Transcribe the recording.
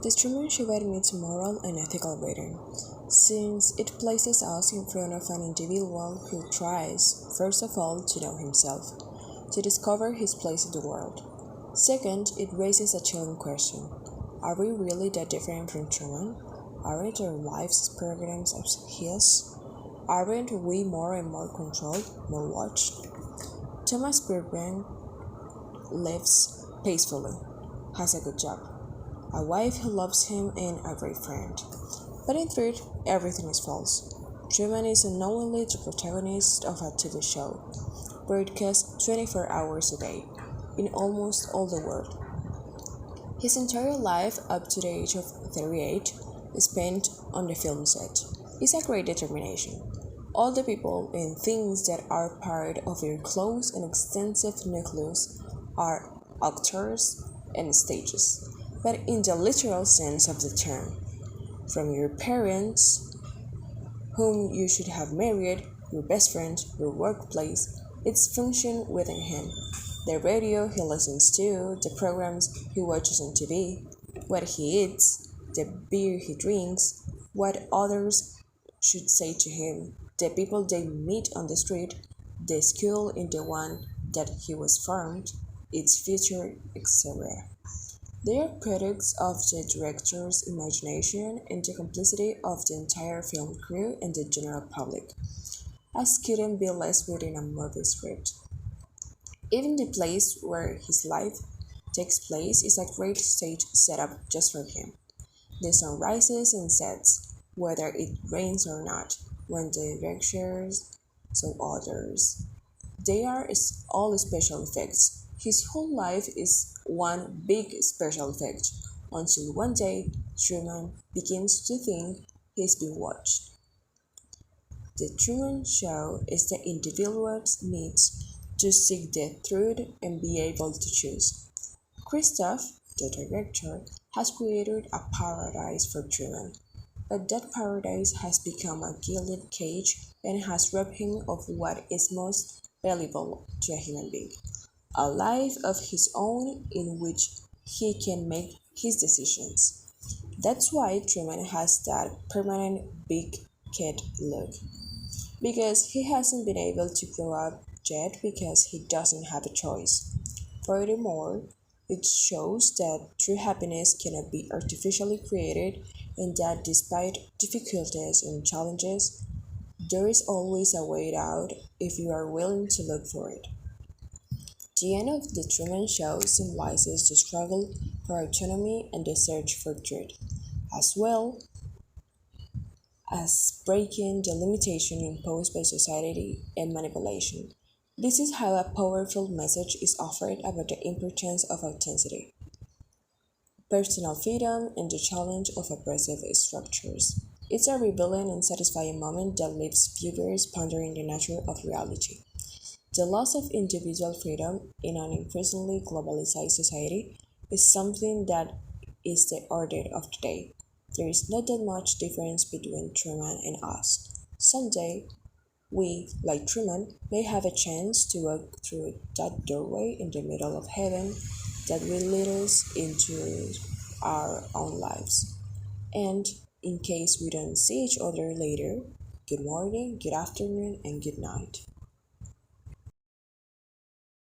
The Truman Show admits moral and ethical rating, since it places us in front of an individual who tries, first of all, to know himself, to discover his place in the world. Second, it raises a chilling question. Are we really that different from Truman? Aren't our lives as programs as his? Aren't we more and more controlled, more watched? Thomas Burbank lives peacefully, has a good job, a wife who loves him, and a great friend. But in truth, everything is false. Truman is unknowingly the protagonist of a TV show, broadcast 24 hours a day, in almost all the world. His entire life, up to the age of 38, is spent on the film set. Is a great determination. All the people and things that are part of your close and extensive nucleus are actors and stages, but in the literal sense of the term. From your parents, whom you should have married, your best friend, your workplace, its function within him, the radio he listens to, the programs he watches on TV, what he eats, the beer he drinks, what others should say to him, the people they meet on the street, the school in the one that he was formed, its future, etc. They are products of the director's imagination and the complicity of the entire film crew and the general public, as couldn't be less within a movie script. Even the place where his life takes place is a great stage set up just for him. The sun rises and sets, whether it rains or not, when the lectures, so others. They are all special effects. His whole life is one big special effect, until one day Truman begins to think he's being watched. The Truman Show is the individual's needs to seek the truth and be able to choose. Christoph, the director, has created a paradise for Truman, but that paradise has become a gilded cage and has robbed him of what is most valuable to a human being, a life of his own in which he can make his decisions. That's why Truman has that permanent big kid look, because he hasn't been able to grow up yet because he doesn't have a choice. Furthermore, it shows that true happiness cannot be artificially created and that despite difficulties and challenges, there is always a way out if you are willing to look for it. The end of the Truman Show symbolizes the struggle for autonomy and the search for truth, as well as breaking the limitation imposed by society and manipulation. This is how a powerful message is offered about the importance of authenticity, personal freedom, and the challenge of oppressive structures. It's a revealing and satisfying moment that leaves viewers pondering the nature of reality. The loss of individual freedom in an increasingly globalized society is something that is the order of the day. There is not that much difference between Truman and us. Someday, we, like Truman, may have a chance to walk through that doorway in the middle of heaven that will lead us into our own lives. And in case we don't see each other later, good morning, good afternoon, and good night.